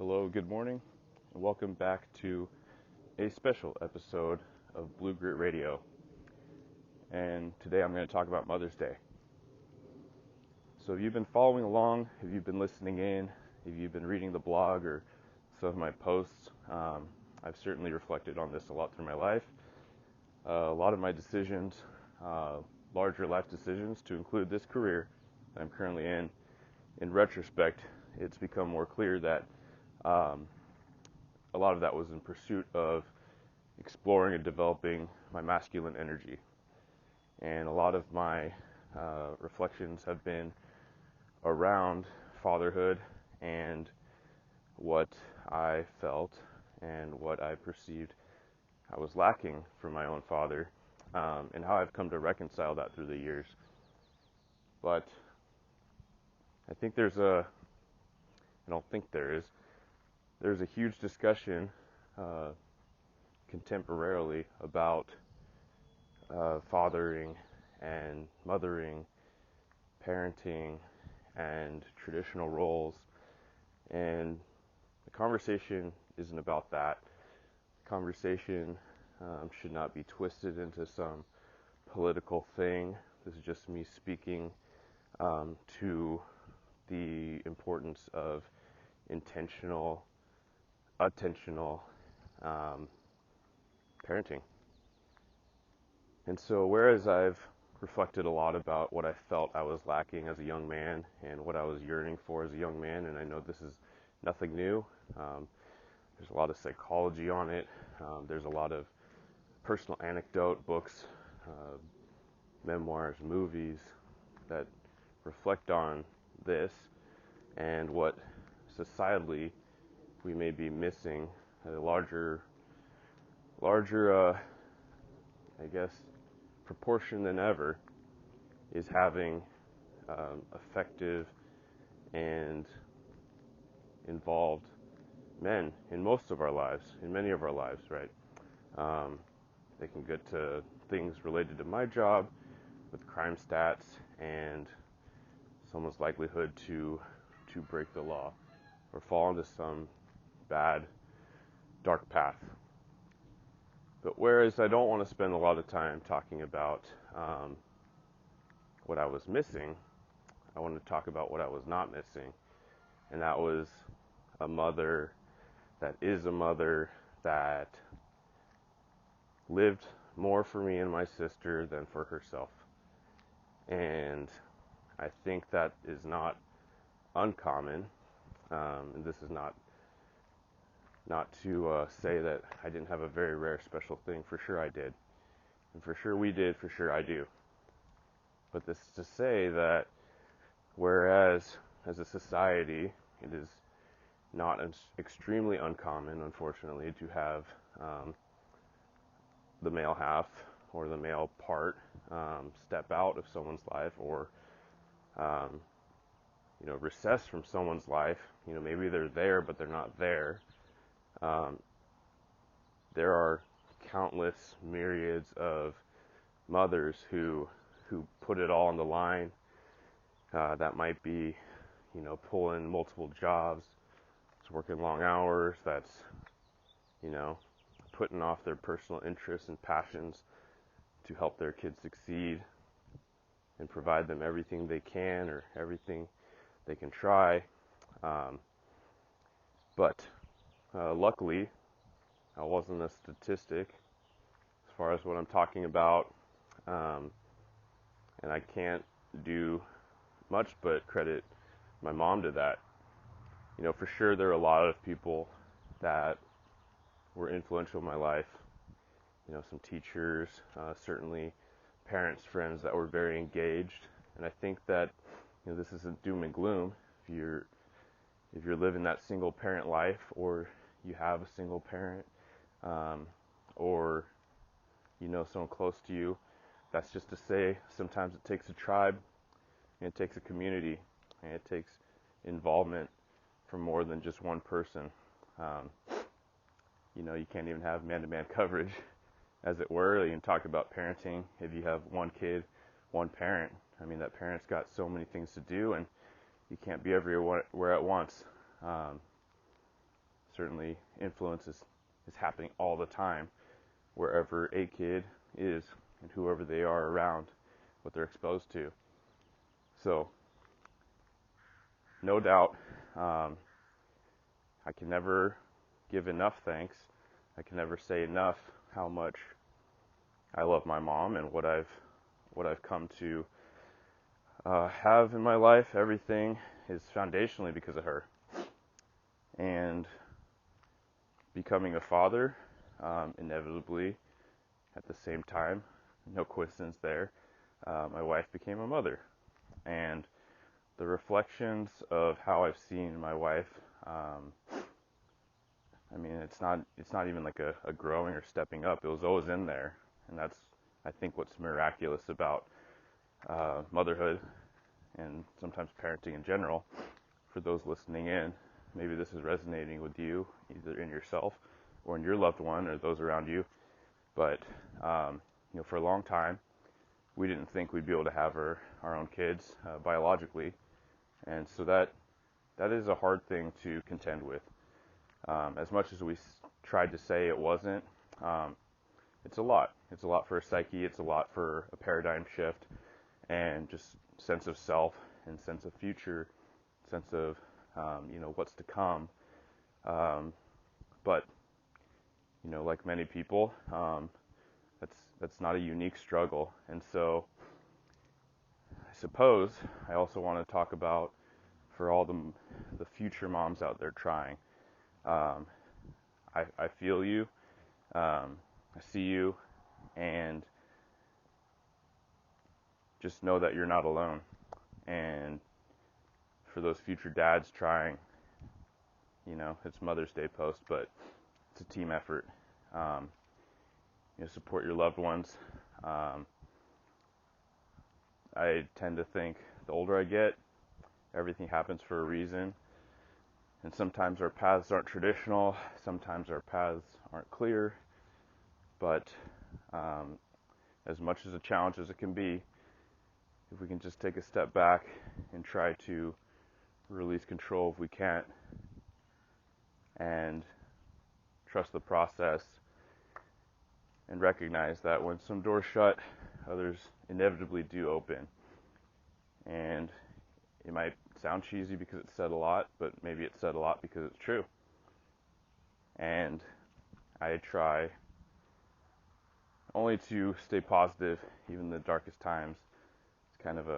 Hello, good morning, and welcome back to a special episode of Blue Grit Radio. And today I'm going to talk about Mother's Day. So if you've been following along, if you've been listening in, if you've been reading the blog or some of my posts, I've certainly reflected on this a lot through my life. A lot of my decisions, larger life decisions to include this career that I'm currently in retrospect, it's become more clear that a lot of that was in pursuit of exploring and developing my masculine energy. And a lot of my reflections have been around fatherhood and what I felt and what I perceived I was lacking from my own father, and how I've come to reconcile that through the years. But I think there's a huge discussion contemporarily about fathering and mothering, parenting, and traditional roles. And the conversation isn't about that. The conversation should not be twisted into some political thing. This is just me speaking to the importance of intentional, attentional parenting. And so whereas I've reflected a lot about what I felt I was lacking as a young man and what I was yearning for as a young man, and I know this is nothing new. There's a lot of psychology on it. There's a lot of personal anecdote books, memoirs, movies that reflect on this and what societally we may be missing at a larger I guess proportion than ever is having effective and involved men in most of our lives, in many of our lives, right? They can get to things related to my job with crime stats and someone's likelihood to break the law or fall into some bad, dark path. But whereas I don't want to spend a lot of time talking about what I was missing, I want to talk about what I was not missing. And that was a mother that is a mother that lived more for me and my sister than for herself. And I think that is not uncommon. And this is not to say that I didn't have a very rare special thing. For sure I did. And for sure we did. For sure I do. But this is to say that whereas as a society it is not extremely uncommon, unfortunately, to have the male half or the male part step out of someone's life or recess from someone's life. Maybe they're there but they're not there. There are countless myriads of mothers who put it all on the line. That might be, pulling multiple jobs. It's working long hours. That's, putting off their personal interests and passions to help their kids succeed and provide them everything they can or everything they can try. But luckily, I wasn't a statistic as far as what I'm talking about, and I can't do much but credit my mom to that. For sure there are a lot of people that were influential in my life. Some teachers, certainly parents, friends that were very engaged. And I think that this isn't doom and gloom. If you're living that single parent life, or you have a single parent, or someone close to you, that's just to say sometimes it takes a tribe and it takes a community and it takes involvement from more than just one person. You can't even have man-to-man coverage, as it were. You can talk about parenting. If you have one kid, one parent, that parent's got so many things to do, and you can't be everywhere at once. certainly influence is happening all the time, wherever a kid is and whoever they are around, what they're exposed to. So, no doubt, I can never give enough thanks. I can never say enough how much I love my mom and what I've come to have in my life. Everything is foundationally because of her. And becoming a father, inevitably, at the same time, no coincidence there, my wife became a mother. And the reflections of how I've seen my wife, I mean, it's not even like a growing or stepping up. It was always in there. And that's, I think, what's miraculous about motherhood and sometimes parenting in general. For those listening in, maybe this is resonating with you, either in yourself or in your loved one or those around you. But, for a long time, we didn't think we'd be able to have our own kids biologically. And so that is a hard thing to contend with. As much as we tried to say it wasn't, it's a lot. It's a lot for a psyche. It's a lot for a paradigm shift and just sense of self and sense of future, sense of, what's to come. But, like many people, that's not a unique struggle. And so I suppose I also want to talk about, for all the future moms out there trying, I feel you, I see you, and just know that you're not alone. And for those future dads trying, it's Mother's Day post, but it's a team effort. Support your loved ones. I tend to think the older I get, everything happens for a reason. And sometimes our paths aren't traditional. Sometimes our paths aren't clear. But as much as a challenge as it can be, if we can just take a step back and try to release control if we can't, and trust the process, and recognize that when some doors shut, others inevitably do open. And it might sound cheesy because it's said a lot, but maybe it's said a lot because it's true. And I try only to stay positive, even in the darkest times. It's kind of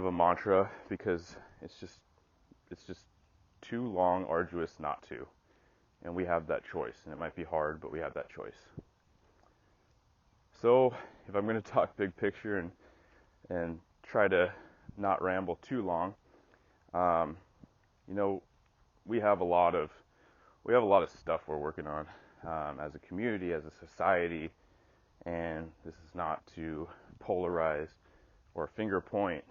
a mantra, because it's just too long, arduous not to. And we have that choice. And it might be hard, but we have that choice. So if I'm going to talk big picture and try to not ramble too long, we have a lot of stuff we're working on as a community, as a society, and this is not to polarize or finger point.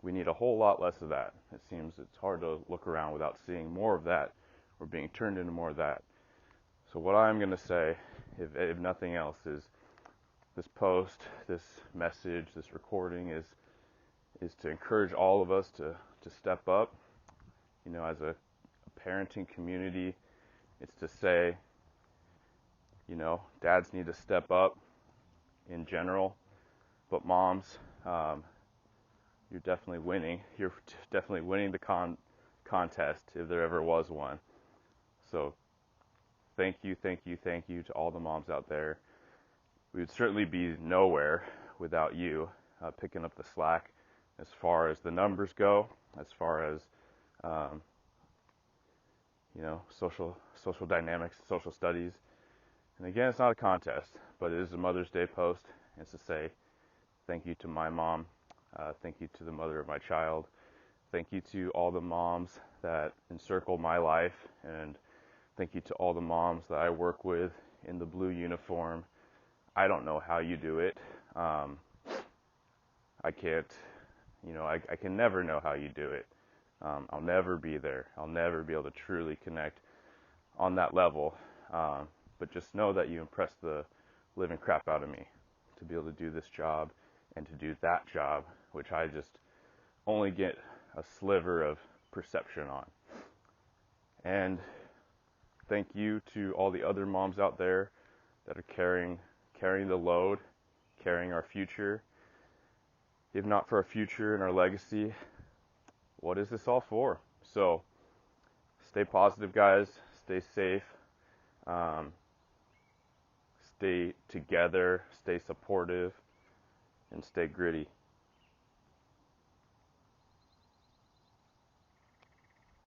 We need a whole lot less of that. It seems it's hard to look around without seeing more of that or being turned into more of that. So what I'm going to say, if nothing else, is this post, this message, this recording is to encourage all of us to step up. As a parenting community, it's to say, dads need to step up in general, but moms, you're definitely winning. You're definitely winning the contest if there ever was one. So thank you to all the moms out there. We would certainly be nowhere without you picking up the slack as far as the numbers go, as far as social dynamics, social studies. And again, it's not a contest, but it is a Mother's Day post. It's to say thank you to my mom, thank you to the mother of my child, thank you to all the moms that encircle my life, and thank you to all the moms that I work with in the blue uniform. I don't know how you do it. I can't, I can never know how you do it. I'll never be there. I'll never be able to truly connect on that level. But just know that you impress the living crap out of me to be able to do this job and to do that job, which I just only get a sliver of perception on. And thank you to all the other moms out there that are carrying the load, carrying our future. If not for our future and our legacy, what is this all for? So stay positive, guys. Stay safe. Um, Stay together. Stay supportive. And stay gritty.